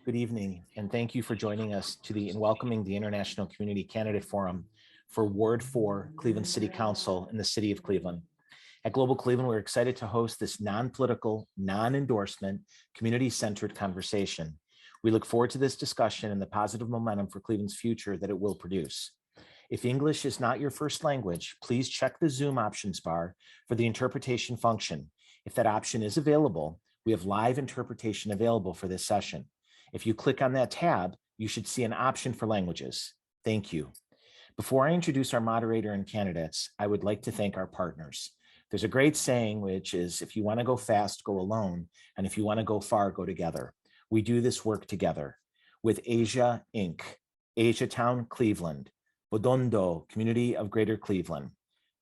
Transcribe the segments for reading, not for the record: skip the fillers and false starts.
Good evening, and thank you for joining us and welcoming the International Community Candidate Forum for Ward 4, Cleveland City Council in the City of Cleveland. At Global Cleveland, we're excited to host this non-political, non-endorsement, community-centered conversation. We look forward to this discussion and the positive momentum for Cleveland's future that it will produce. If English is not your first language, please check the Zoom options bar for the interpretation function. If that option is available, we have live interpretation available for this session. If you click on that tab, you should see an option for languages. Thank you. Before I introduce our moderator and candidates, I would like to thank our partners. There's a great saying, which is, if you want to go fast, go alone. And if you want to go far, go together. We do this work together with Asia Inc., Asia Town, Cleveland, Bodondo, Community of Greater Cleveland,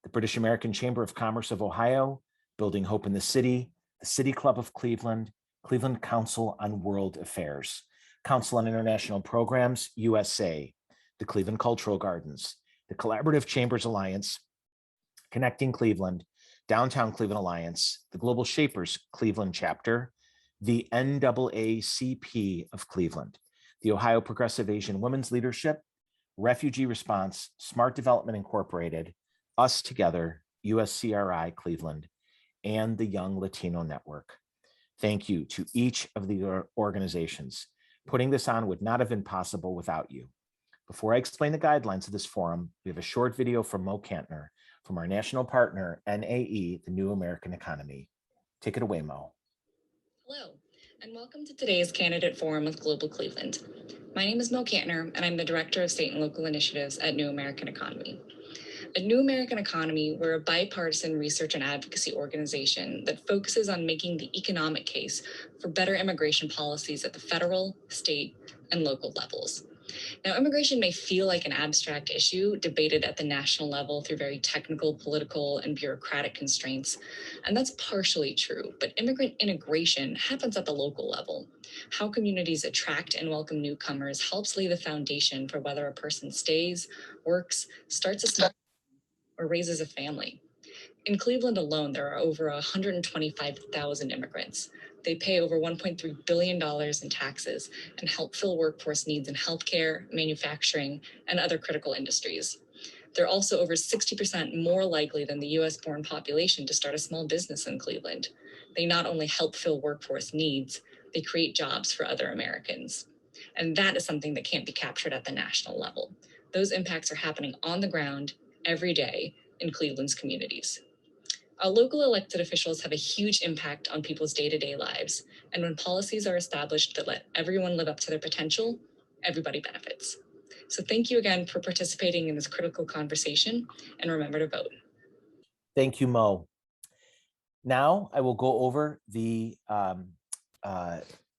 the British American Chamber of Commerce of Ohio, Building Hope in the City Club of Cleveland, Cleveland Council on World Affairs, Council on International Programs, USA, the Cleveland Cultural Gardens, the Collaborative Chambers Alliance, Connecting Cleveland, Downtown Cleveland Alliance, the Global Shapers Cleveland Chapter, the NAACP of Cleveland, the Ohio Progressive Asian Women's Leadership, Refugee Response, Smart Development Incorporated, Us Together, USCRI Cleveland, and the Young Latino Network. Thank you to each of the organizations. Putting this on would not have been possible without you. Before I explain the guidelines of this forum, we have a short video from Mo Kantner from our national partner, NAE, the New American Economy. Take it away, Mo. Hello, and welcome to today's Candidate Forum with Global Cleveland. My name is Mo Kantner, and I'm the Director of State and Local Initiatives at New American Economy. At New American Economy, we're a bipartisan research and advocacy organization that focuses on making the economic case for better immigration policies at the federal, state, and local levels. Now, immigration may feel like an abstract issue debated at the national level through very technical, political, and bureaucratic constraints, and that's partially true, but immigrant integration happens at the local level. How communities attract and welcome newcomers helps lay the foundation for whether a person stays, works, starts a small or raises a family. In Cleveland alone, there are over 125,000 immigrants. They pay over $1.3 billion in taxes and help fill workforce needs in healthcare, manufacturing, and other critical industries. They're also over 60% more likely than the US-born population to start a small business in Cleveland. They not only help fill workforce needs, they create jobs for other Americans. And that is something that can't be captured at the national level. Those impacts are happening on the ground every day in Cleveland's communities. Our local elected officials have a huge impact on people's day-to-day lives, and when policies are established that let everyone live up to their potential, everybody benefits. So thank you again for participating in this critical conversation, and remember to vote. Thank you, Mo. Now I will go over the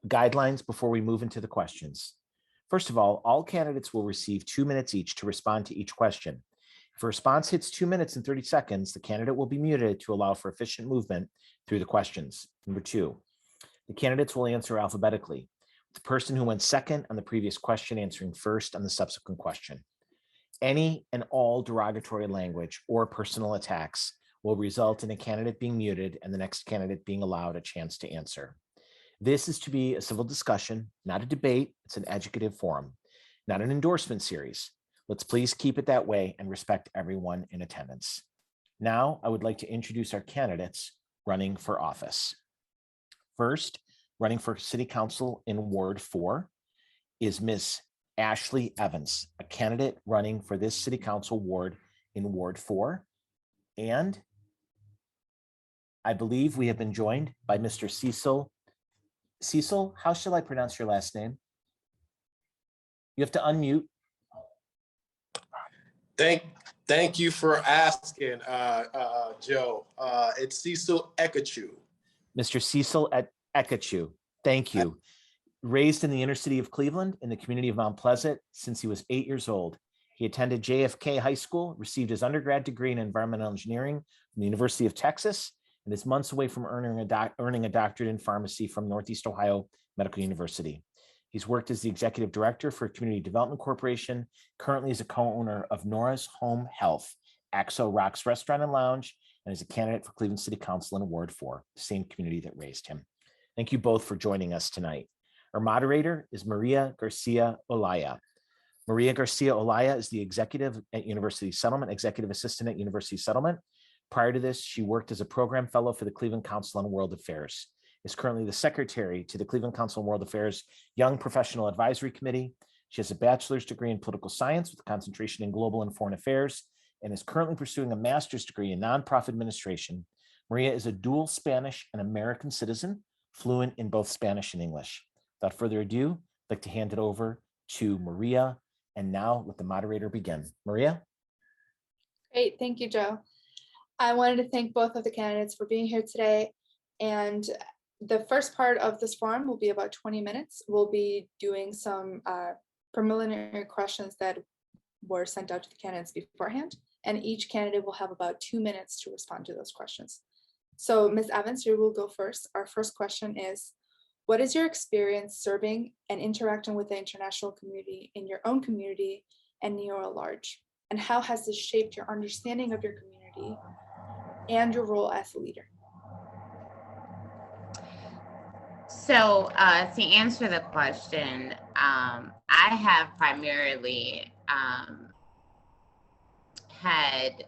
guidelines before we move into the questions. First of all candidates will receive 2 minutes each to respond to each question. If a response hits 2 minutes and 30 seconds, the candidate will be muted to allow for efficient movement through the questions. Number 2, the candidates will answer alphabetically, the person who went second on the previous question answering first on the subsequent question. Any and all derogatory language or personal attacks will result in a candidate being muted and the next candidate being allowed a chance to answer. This is to be a civil discussion, not a debate. It's an educative forum, not an endorsement series. Let's please keep it that way and respect everyone in attendance. Now, I would like to introduce our candidates running for office. First, running for City Council in Ward 4 is Ms. Ashley Evans, a candidate running for this City Council ward in Ward 4. And I believe we have been joined by Mr. Cecil. Cecil, how shall I pronounce your last name? You have to unmute. Thank you for asking, Joe. It's Cecil Ekechukwu. Mr. Cecil Ekechukwu, thank you. Raised in the inner city of Cleveland in the community of Mount Pleasant since he was 8 years old. He attended JFK High School, received his undergrad degree in environmental engineering from the University of Texas, and is months away from earning a doctorate in pharmacy from Northeast Ohio Medical University. He's worked as the executive director for Community Development Corporation, currently is a co-owner of Nora's Home Health, Axo Rocks Restaurant and Lounge, and is a candidate for Cleveland City Council in Ward 4, the same community that raised him. Thank you both for joining us tonight. Our moderator is Maria Garcia Olaya. Maria Garcia Olaya is the executive at University Settlement, executive assistant at University Settlement. Prior to this, she worked as a program fellow for the Cleveland Council on World Affairs, is currently the secretary to the Cleveland Council on World Affairs Young Professional Advisory Committee. She has a bachelor's degree in political science with a concentration in global and foreign affairs, and is currently pursuing a master's degree in nonprofit administration. Maria is a dual Spanish and American citizen, fluent in both Spanish and English. Without further ado, I'd like to hand it over to Maria. And now let the moderator begin. Maria? Great, thank you, Joe. I wanted to thank both of the candidates for being here today. And the first part of this forum will be about 20 minutes. We'll be doing some preliminary questions that were sent out to the candidates beforehand. And each candidate will have about 2 minutes to respond to those questions. So Ms. Evans, you will go first. Our first question is, what is your experience serving and interacting with the international community in your own community and New York at large? And how has this shaped your understanding of your community and your role as a leader? So to answer the question, I have primarily had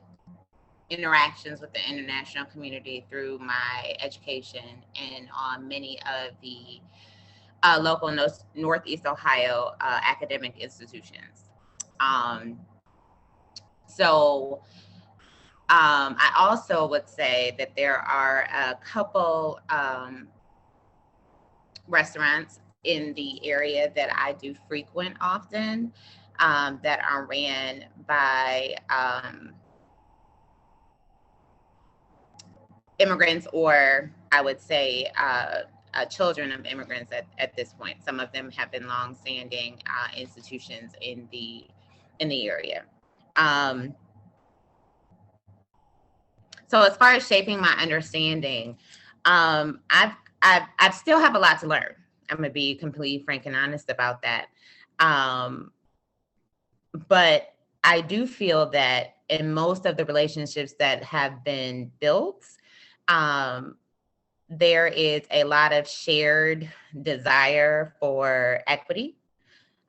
interactions with the international community through my education and on many of the local Northeast Ohio academic institutions. I also would say that there are a couple restaurants in the area that I do frequent often that are ran by immigrants, or I would say children of immigrants at this point. Some of them have been long-standing institutions in the area. So as far as shaping my understanding, I still have a lot to learn. I'm gonna be completely frank and honest about that. But I do feel that in most of the relationships that have been built, there is a lot of shared desire for equity,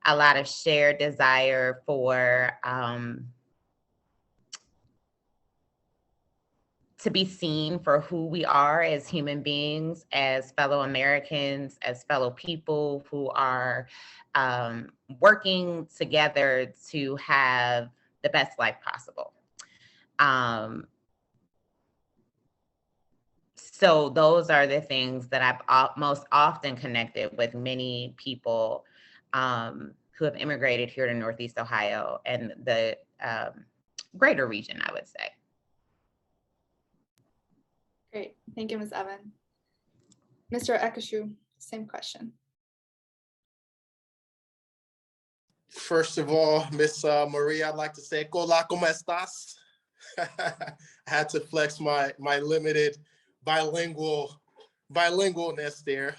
a lot of shared desire for to be seen for who we are as human beings, as fellow Americans, as fellow people who are working together to have the best life possible. So those are the things that I've most often connected with many people who have immigrated here to Northeast Ohio and the greater region, I would say. Great, thank you, Ms. Evan. Mr. Ekechukwu, same question. First of all, Miss Maria, I'd like to say, hola, ¿cómo estás? I had to flex my limited bilingualness there.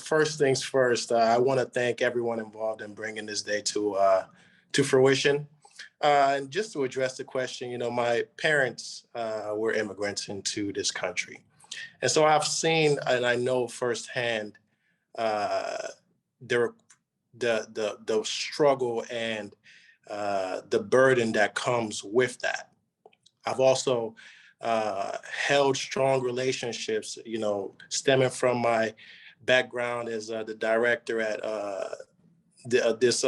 First things first, I want to thank everyone involved in bringing this day to fruition. And just to address the question, my parents were immigrants into this country. And so I've seen and I know firsthand the struggle and the burden that comes with that. I've also held strong relationships, stemming from my background as the director at this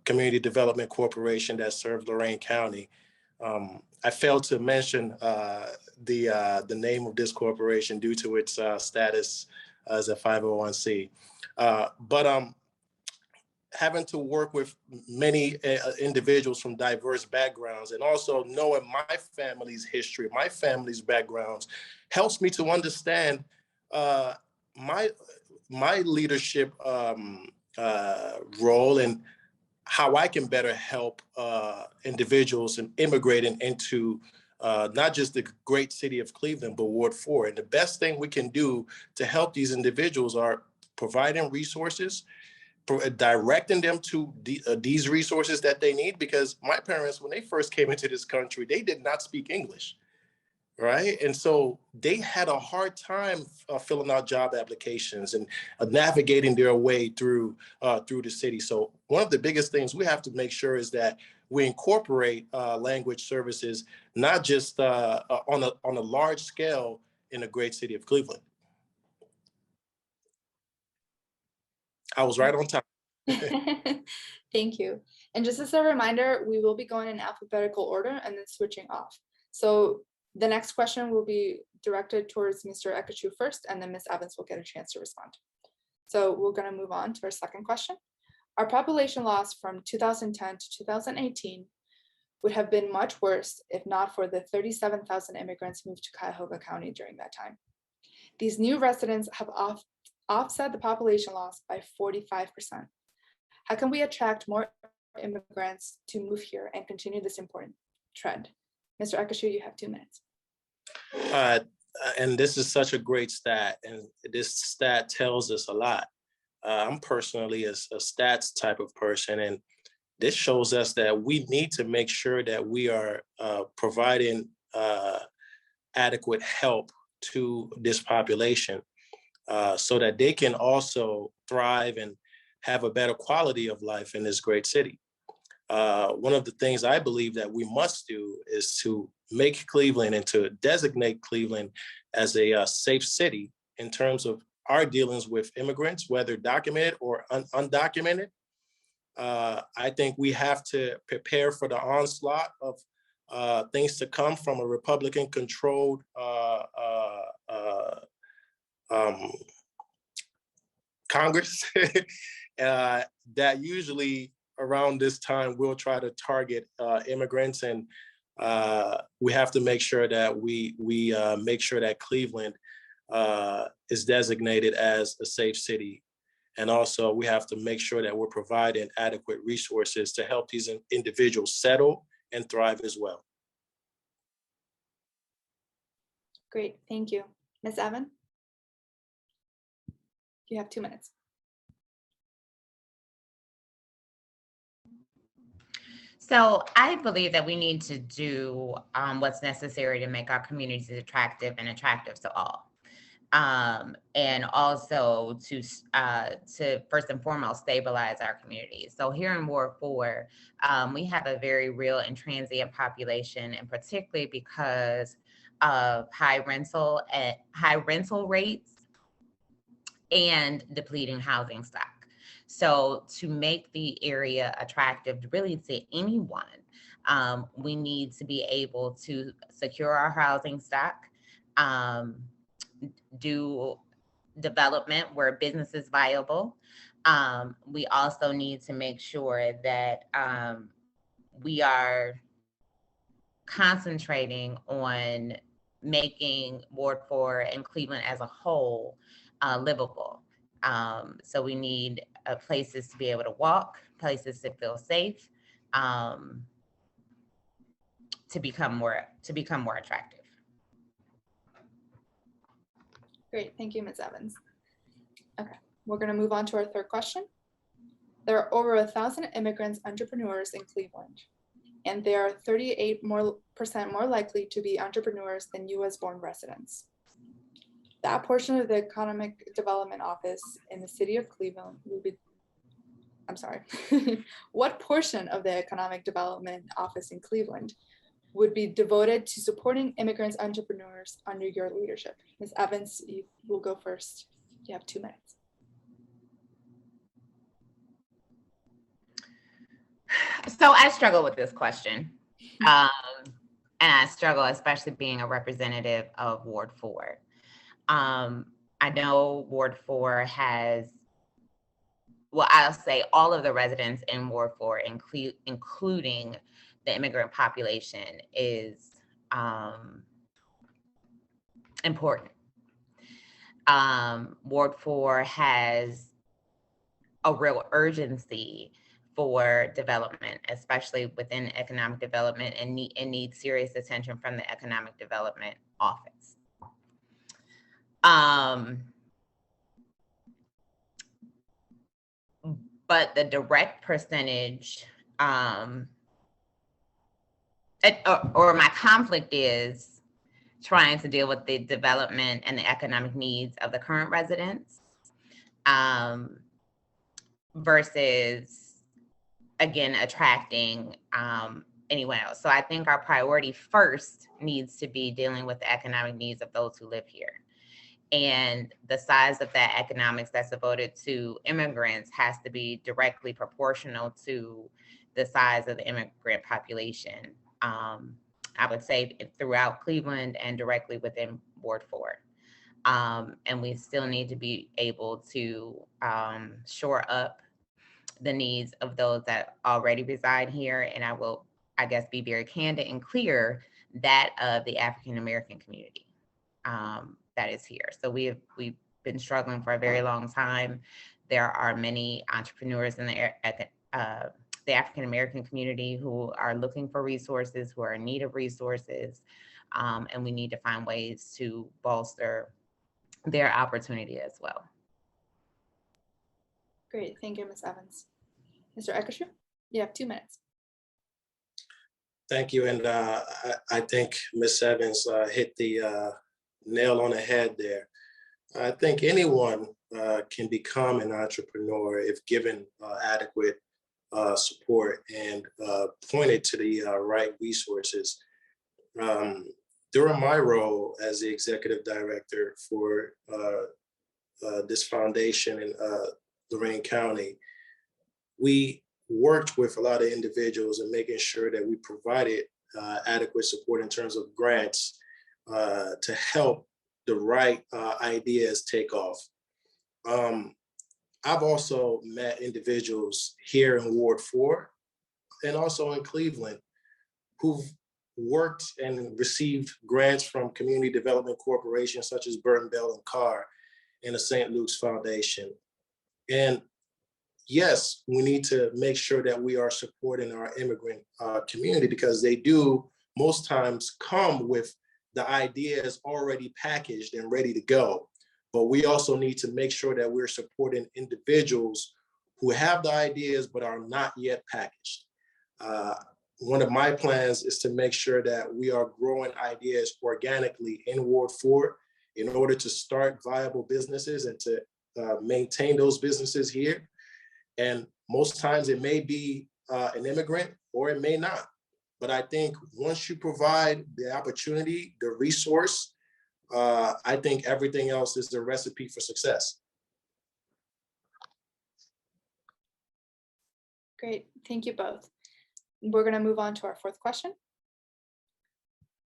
community development corporation that serves Lorain County. I failed to mention the name of this corporation due to its status as a 501c. But having to work with many individuals from diverse backgrounds and also knowing my family's history, my family's backgrounds, helps me to understand my leadership role and how I can better help individuals in immigrating into not just the great city of Cleveland, but Ward 4. And the best thing we can do to help these individuals are providing resources, directing them to these resources that they need, because my parents, when they first came into this country, they did not speak English. right? And so they had a hard time filling out job applications and navigating their way through the city. So one of the biggest things we have to make sure is that we incorporate language services, not just on a large scale in the great city of Cleveland. I was right on time. Thank you. And just as a reminder, we will be going in alphabetical order and then switching off. So the next question will be directed towards Mr. Ekechukwu first, and then Ms. Evans will get a chance to respond. So we're going to move on to our second question. Our population loss from 2010 to 2018 would have been much worse if not for the 37,000 immigrants moved to Cuyahoga County during that time. These new residents have offset the population loss by 45%. How can we attract more immigrants to move here and continue this important trend? Mr. Ekechukwu, you have 2 minutes. And this is such a great stat, and this stat tells us a lot. I'm personally a stats type of person, and this shows us that we need to make sure that we are providing adequate help to this population so that they can also thrive and have a better quality of life in this great city. One of the things I believe that we must do is to make Cleveland and to designate Cleveland as a safe city in terms of our dealings with immigrants, whether documented or undocumented. I think we have to prepare for the onslaught of things to come from a Republican-controlled Congress that usually around this time will try to target immigrants, and we have to make sure that we make sure that Cleveland is designated as a safe city. And also we have to make sure that we're providing adequate resources to help these individuals settle and thrive as well. Great, thank you. Ms. Evans? You have 2 minutes. So I believe that we need to do what's necessary to make our communities attractive and attractive to all. And also to first and foremost, stabilize our communities. So here in Ward 4, we have a very real and transient population, and particularly because of high rental rates and depleting housing stock. So to make the area attractive really to anyone, we need to be able to secure our housing stock, do development where business is viable. We also need to make sure that we are concentrating on making Ward 4 and Cleveland as a whole livable. So we need places to be able to walk, places to feel safe, to become more attractive. Great, thank you, Ms. Evans. Okay, we're going to move on to our third question. There are over 1,000 immigrants entrepreneurs in Cleveland, and they are 38% more likely to be entrepreneurs than US-born residents. That portion of the Economic Development Office in the city of Cleveland will be, I'm sorry, what portion of the Economic Development Office in Cleveland would be devoted to supporting immigrants entrepreneurs under your leadership? Ms. Evans, you will go first. You have 2 minutes. So I struggle with this question. And I struggle, especially being a representative of Ward 4. I know Ward 4 has, well, I'll say all of the residents in Ward 4, including the immigrant population, is important. Ward 4 has a real urgency for development, especially within economic development, and needs serious attention from the Economic Development Office. But the direct percentage, or my conflict is trying to deal with the development and the economic needs of the current residents, versus, again, attracting anyone else. So I think our priority first needs to be dealing with the economic needs of those who live here. And the size of that economics that's devoted to immigrants has to be directly proportional to the size of the immigrant population. I would say throughout Cleveland and directly within Ward 4. And we still need to be able to shore up the needs of those that already reside here. And I will, I guess, be very candid and clear, that of the African American community that is here. So we've been struggling for a very long time. There are many entrepreneurs in the African American community who are looking for resources, who are in need of resources, and we need to find ways to bolster their opportunity as well. Great, thank you, Ms. Evans. Mr. Ekechukwu, you have 2 minutes. Thank you, and I think Ms. Evans hit the nail on the head there. I think anyone can become an entrepreneur if given adequate support and pointed to the right resources. During my role as the executive director for this foundation in Lorain County, we worked with a lot of individuals and making sure that we provided adequate support in terms of grants to help the right ideas take off. I've also met individuals here in Ward 4 and also in Cleveland who've worked and received grants from community development corporations such as Burton Bell and Carr and the St. Luke's Foundation. And yes, we need to make sure that we are supporting our immigrant community, because they do most times come with the ideas already packaged and ready to go. But we also need to make sure that we're supporting individuals who have the ideas but are not yet packaged. One of my plans is to make sure that we are growing ideas organically in Ward 4 in order to start viable businesses and to maintain those businesses here. And most times it may be an immigrant or it may not. But I think once you provide the opportunity, the resource, I think everything else is the recipe for success. Great, thank you both. We're gonna move on to our 4th question.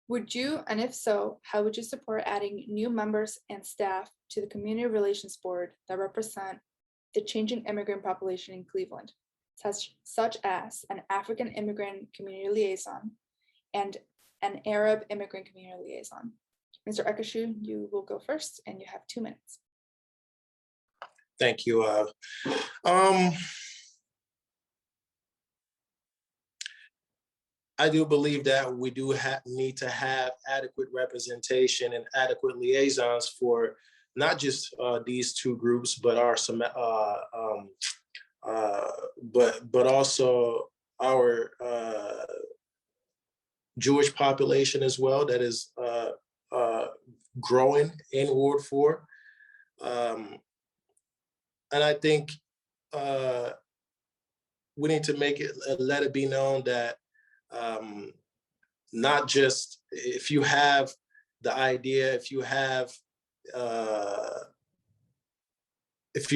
Would you, and if so, how would you support adding new members and staff to the Community Relations Board that represent the changing immigrant population in Cleveland, such as an African immigrant community liaison and an Arab immigrant community liaison? Mr. Ekechukwu, you will go first and you have 2 minutes. Thank you. I do believe that we do need to have adequate representation and adequate liaisons for not just these 2 groups, but our but also our Jewish population as well that is growing in Ward 4. And I think we need to let it be known that not just if you have the idea, if you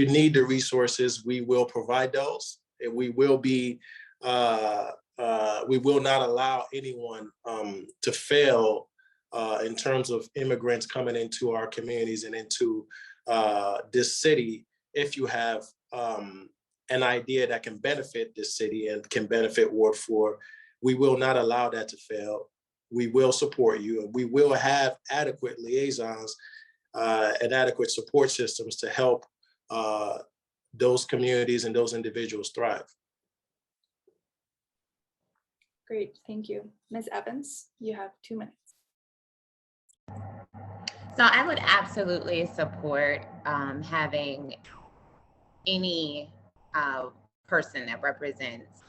need the resources, we will provide those, and we will not allow anyone to fail in terms of immigrants coming into our communities and into this city. If you have an idea that can benefit this city and can benefit Ward 4, we will not allow that to fail. We will support you, and we will have adequate liaisons and adequate support systems to help those communities and those individuals thrive. Great, thank you. Ms. Evans, you have 2 minutes. So I would absolutely support having any person that represents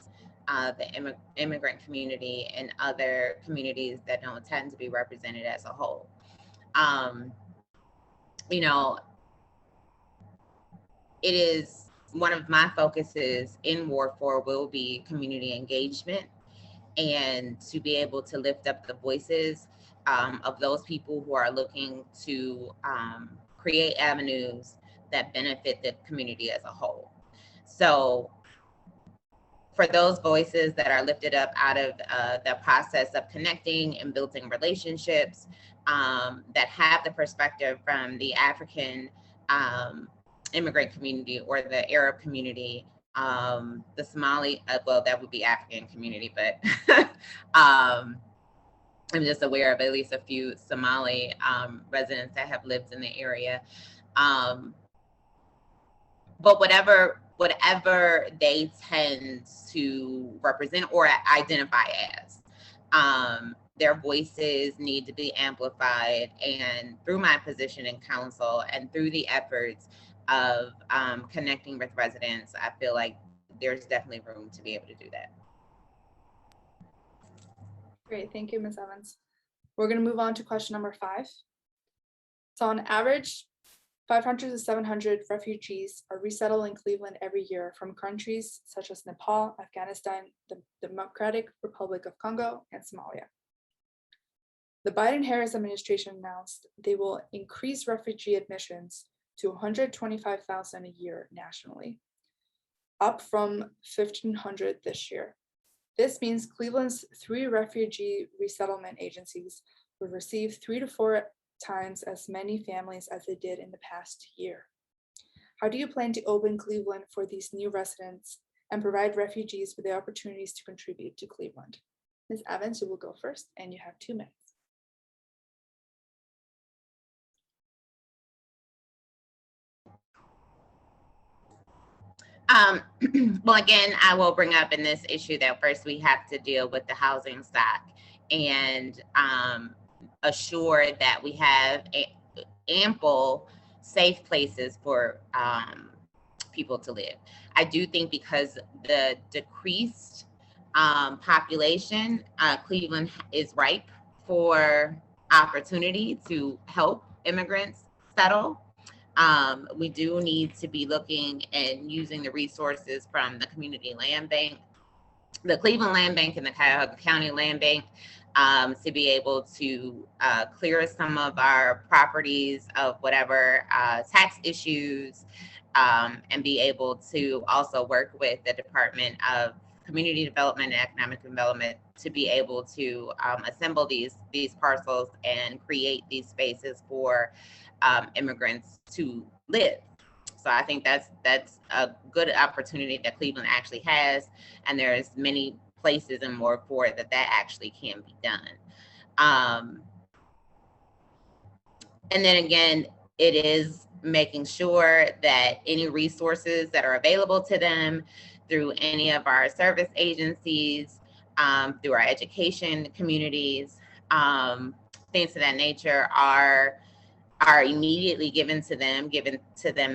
the immigrant community and other communities that don't tend to be represented as a whole. You know, it is one of my focuses in Ward 4 will be community engagement, and to be able to lift up the voices of those people who are looking to create avenues that benefit the community as a whole. So for those voices that are lifted up out of the process of connecting and building relationships, that have the perspective from the African immigrant community or the Arab community, the Somali, well, that would be African community, but I'm just aware of at least a few Somali residents that have lived in the area. But whatever they tend to represent or identify as, their voices need to be amplified. And through my position in council and through the efforts of connecting with residents, I feel like there's definitely room to be able to do that. Great, thank you, Ms. Evans. We're going to move on to question number 5. So on average, 500 to 700 refugees are resettled in Cleveland every year from countries such as Nepal, Afghanistan, the Democratic Republic of Congo, and Somalia. The Biden-Harris administration announced they will increase refugee admissions to 125,000 a year nationally, up from 1,500 this year. This means Cleveland's 3 refugee resettlement agencies will receive 3 to 4 times as many families as they did in the past year. How do you plan to open Cleveland for these new residents and provide refugees with the opportunities to contribute to Cleveland? Ms. Evans, you will go first, and you have 2 minutes. Well, again, I will bring up in this issue that first we have to deal with the housing stock and assure that we have ample safe places for people to live. I do think because the decreased population, Cleveland is ripe for opportunity to help immigrants settle. We do need to be looking and using the resources from the community land bank, the Cleveland Land Bank and the Cuyahoga County Land Bank, to be able to clear some of our properties of whatever tax issues, and be able to also work with the Department of Community Development and Economic Development to be able to assemble these parcels and create these spaces for immigrants to live. So I think that's a good opportunity that Cleveland actually has, and there's many places in Ward 4 that actually can be done. And then again, it is making sure that any resources that are available to them through any of our service agencies, through our education communities, things of that nature are immediately given to them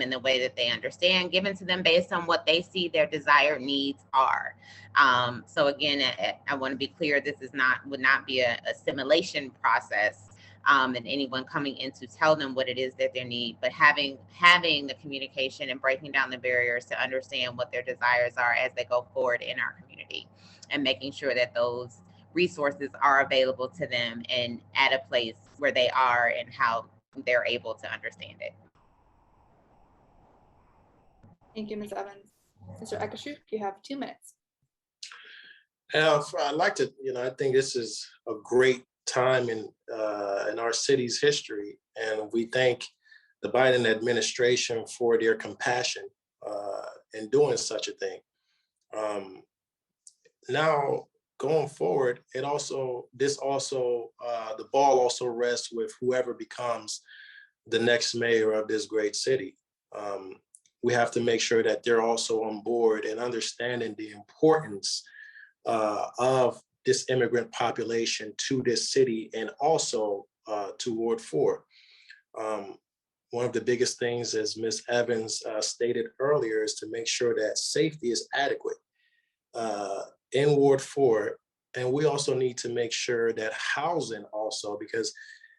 in the way that they understand, given to them based on what they see their desired needs are. So again, I want to be clear, this would not be a assimilation process, and anyone coming in to tell them what it is that they need, but having the communication and breaking down the barriers to understand what their desires are as they go forward in our community, and making sure that those resources are available to them and at a place where they are and how they're able to understand it. Thank you, Ms. Evans. Mr. Ekechukwu, you have 2 minutes. I'd like to, I think this is a great time in our city's history, and we thank the Biden administration for their compassion in doing such a thing. Now, going forward, the ball also rests with whoever becomes the next mayor of this great city. We have to make sure that they're also on board and understanding the importance of this immigrant population to this city and also to Ward 4. One of the biggest things, as Ms. Evans stated earlier, is to make sure that safety is adequate in Ward 4. And we also need to make sure that housing also, because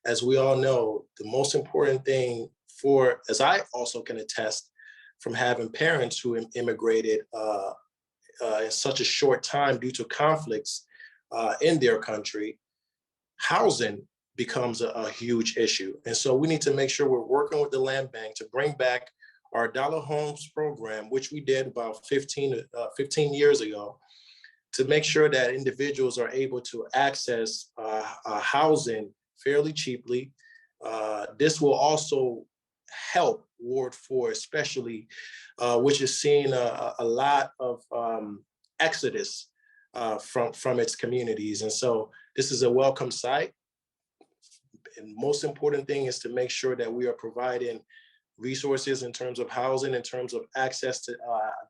as we all know, the most important thing for, as I also can attest from having parents who immigrated in such a short time due to conflicts in their country, housing becomes a huge issue. And so we need to make sure we're working with the land bank to bring back our Dollar Homes program, which we did about 15 years ago, to make sure that individuals are able to access housing fairly cheaply. This will also help Ward 4, especially, which is seeing a lot of exodus from its communities. And so this is a welcome sight. And most important thing is to make sure that we are providing resources in terms of housing, in terms of access to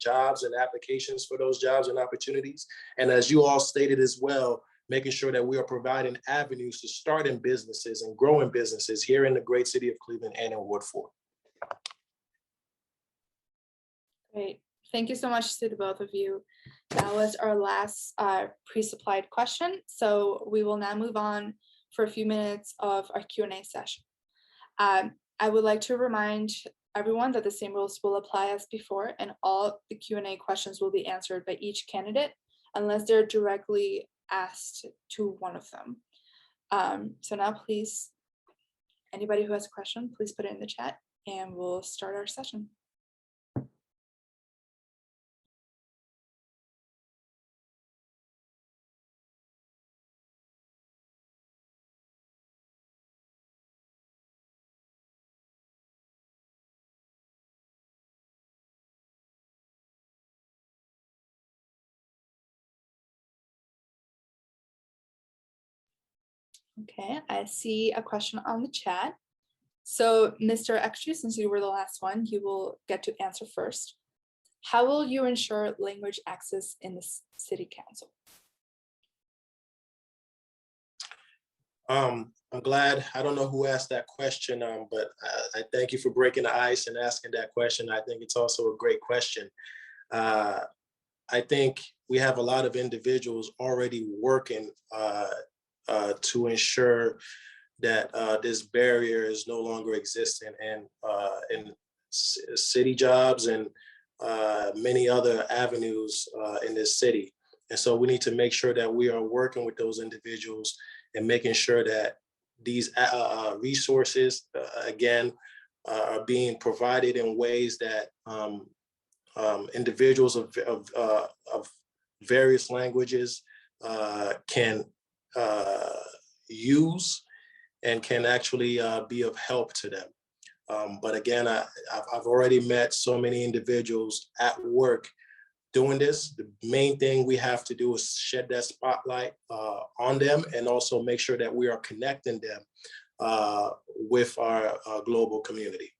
jobs and applications for those jobs and opportunities. And as you all stated as well, making sure that we are providing avenues to starting businesses and growing businesses here in the great city of Cleveland and in Ward 4. Great. Thank you so much to the both of you. That was our last pre-supplied question. So we will now move on for a few minutes of our Q&A session. I would like to remind everyone that the same rules will apply as before, and all the Q&A questions will be answered by each candidate unless they're directly asked to one of them. So now please, anybody who has a question, please put it in the chat and we'll start our session. Okay, I see a question on the chat. So Mr. Ekechukwu, since you were the last one, you will get to answer first. How will you ensure language access in the city council? I'm glad, I don't know who asked that question, but I thank you for breaking the ice and asking that question. I think it's also a great question. I think we have a lot of individuals already working to ensure that this barrier is no longer existent in city jobs and many other avenues in this city. And so we need to make sure that we are working with those individuals and making sure that these resources, again, are being provided in ways that individuals of various languages can use and can actually be of help to them. But again, I've already met so many individuals at work doing this. The main thing we have to do is shed that spotlight on them and also make sure that we are connecting them with our global community.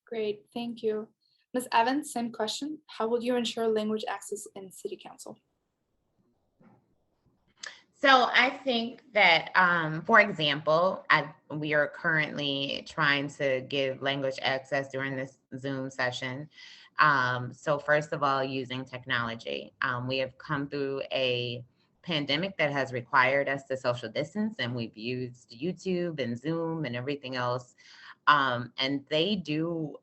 Great, thank you. Ms. Evans, same question. How will you ensure language access in City Council? So I think that, for example, we are currently trying to give language access during this Zoom session. So first of all, using technology. We have come through a pandemic that has required us to social distance, and we've used YouTube and Zoom and everything else. And they do,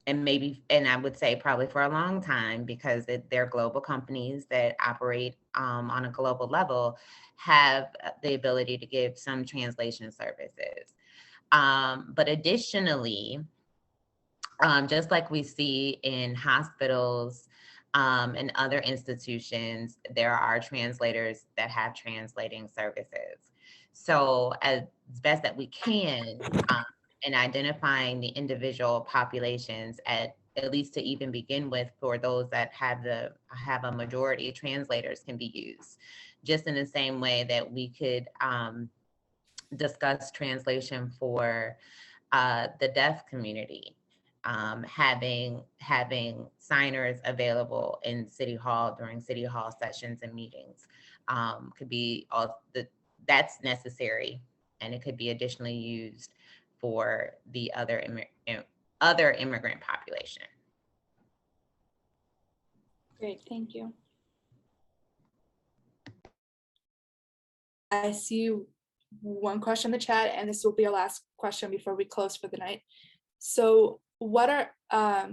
and I would say probably for a long time, because they're global companies that operate on a global level, have the ability to give some translation services. But additionally, just like we see in hospitals and other institutions, there are translators that have translating services. So as best that we can, in identifying the individual populations at least to even begin with, for those that have a majority, translators can be used. Just in the same way that we could discuss translation for the deaf community, having signers available in City Hall during City Hall sessions and meetings could be that's necessary, and it could be additionally used for the other immigrant population. Great, thank you. I see one question in the chat, and this will be our last question before we close for the night. So what are,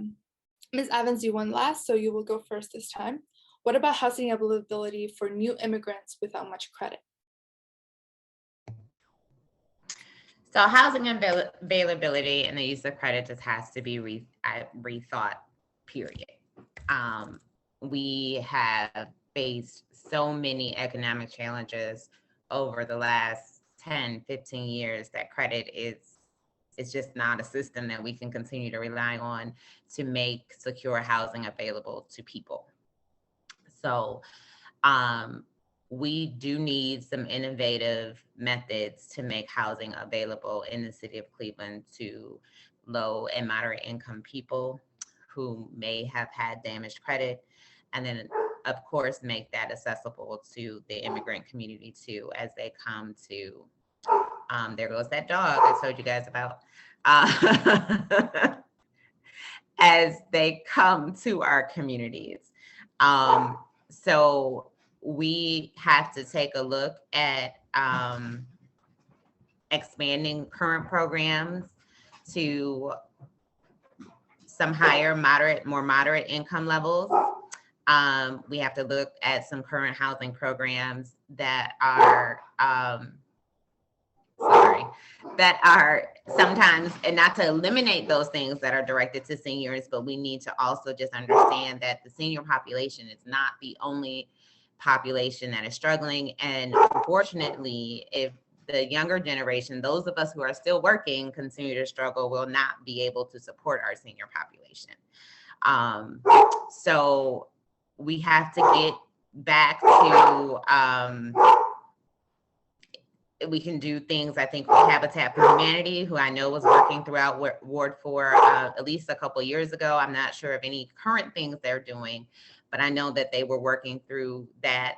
Ms. Evans, you won last, so you will go first this time. What about housing availability for new immigrants without much credit? So housing availability and the use of credit just has to be rethought, period. We have faced so many economic challenges over the last 10, 15 years that credit is just not a system that we can continue to rely on to make secure housing available to people. So we do need some innovative methods to make housing available in the city of Cleveland to low and moderate income people who may have had damaged credit. And then, of course, make that accessible to the immigrant community too, as they come to, there goes that dog I told you guys about. As they come to our communities. So we have to take a look at expanding current programs to some higher, more moderate income levels. We have to look at some current housing programs that are, that are sometimes, and not to eliminate those things that are directed to seniors, but we need to also just understand that the senior population is not the only population that is struggling. And unfortunately, if the younger generation, those of us who are still working, continue to struggle, will not be able to support our senior population. So we have to get back to, we can do things, I think, with Habitat for Humanity, who I know was working throughout Ward 4 at least a couple of years ago. I'm not sure of any current things they're doing, but I know that they were working through that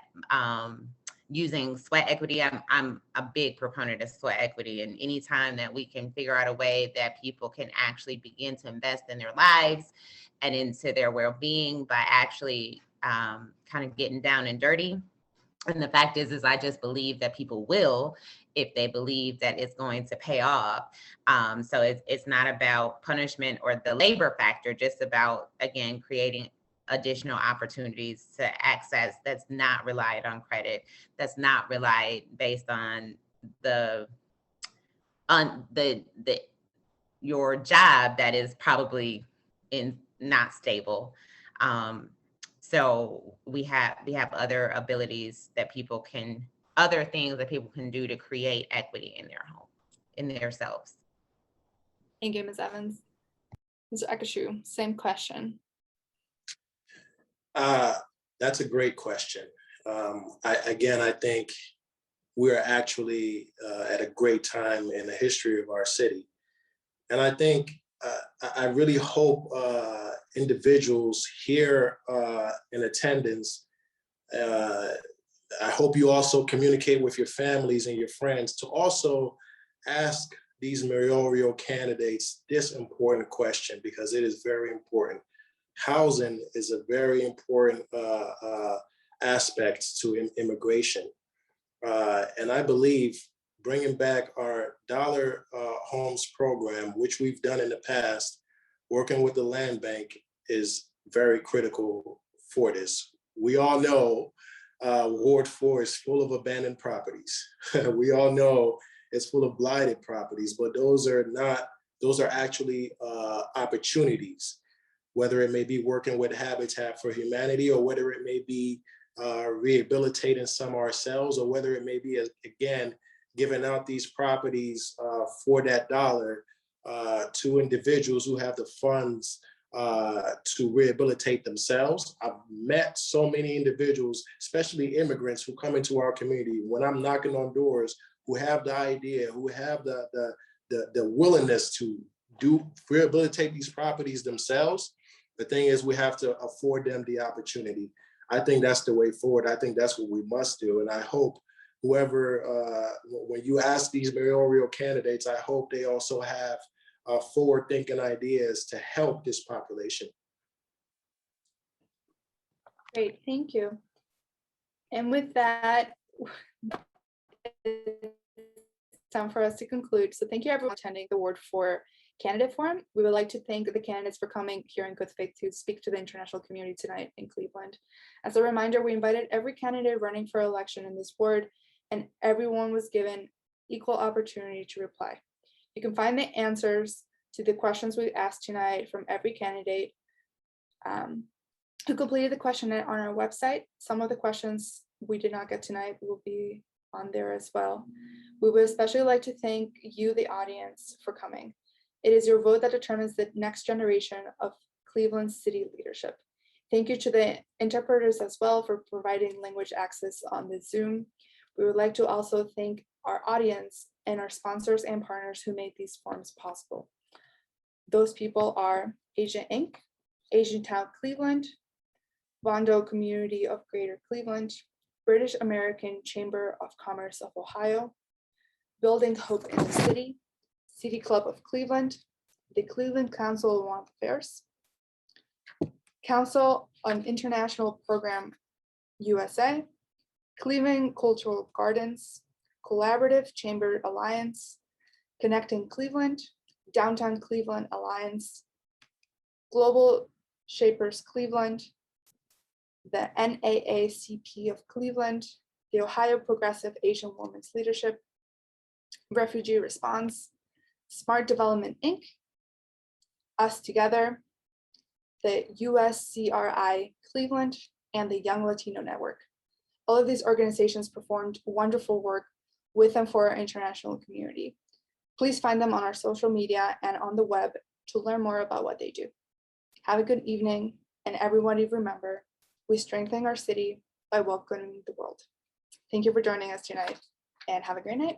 using sweat equity. I'm a big proponent of sweat equity, and anytime that we can figure out a way that people can actually begin to invest in their lives and into their well-being by actually kind of getting down and dirty. And the fact is I just believe that people will, if they believe that it's going to pay off. So it's not about punishment or the labor factor, just about, again, creating additional opportunities to access that's not relied on credit, that's not relied based on your job that is probably not stable. So we have other abilities that people can, other things that people can do to create equity in their home, in their selves. Thank you, Ms. Evans. Mr. Ekechukwu, same question. That's a great question. I think we're actually at a great time in the history of our city. And I think, I really hope individuals here in attendance, I hope you also communicate with your families and your friends to also ask these mayoral candidates this important question, because it is very important. Housing is a very important aspect to immigration. And I believe bringing back our dollar homes program, which we've done in the past, working with the land bank, is very critical for this. We all know Ward 4 is full of abandoned properties. We all know it's full of blighted properties, but those are actually opportunities, whether it may be working with Habitat for Humanity, or whether it may be rehabilitating some ourselves, or whether it may be, again, giving out these properties for that dollar to individuals who have the funds to rehabilitate themselves. I've met so many individuals, especially immigrants, who come into our community when I'm knocking on doors, who have the idea, who have the willingness to rehabilitate these properties themselves. The thing is, we have to afford them the opportunity. I think that's the way forward. I think that's what we must do. And I hope whoever, when you ask these mayoral candidates, I hope they also have forward-thinking ideas to help this population. Great, thank you. And with that, time for us to conclude. So thank you everyone for attending the Ward 4 Candidate Forum. We would like to thank the candidates for coming here in good faith to speak to the international community tonight in Cleveland. As a reminder, we invited every candidate running for election in this ward, and everyone was given equal opportunity to reply. You can find the answers to the questions we asked tonight from every candidate who completed the questionnaire on our website. Some of the questions we did not get tonight will be on there as well. We would especially like to thank you, the audience, for coming. It is your vote that determines the next generation of Cleveland city leadership. Thank you to the interpreters as well for providing language access on the Zoom. We would like to also thank our audience and our sponsors and partners who made these forums possible. Those people are Asia Inc., Asian Town Cleveland, Bondo Community of Greater Cleveland, British American Chamber of Commerce of Ohio, Building Hope in the City, City Club of Cleveland, the Cleveland Council on World Affairs, Council on International Program USA, Cleveland Cultural Gardens, Collaborative Chamber Alliance, Connecting Cleveland, Downtown Cleveland Alliance, Global Shapers Cleveland, the NAACP of Cleveland, the Ohio Progressive Asian Women's Leadership, Refugee Response, Smart Development Inc., Us Together, the USCRI Cleveland, and the Young Latino Network. All of these organizations performed wonderful work with and for our international community. Please find them on our social media and on the web to learn more about what they do. Have a good evening, and everybody remember, we strengthen our city by welcoming the world. Thank you for joining us tonight, and have a great night.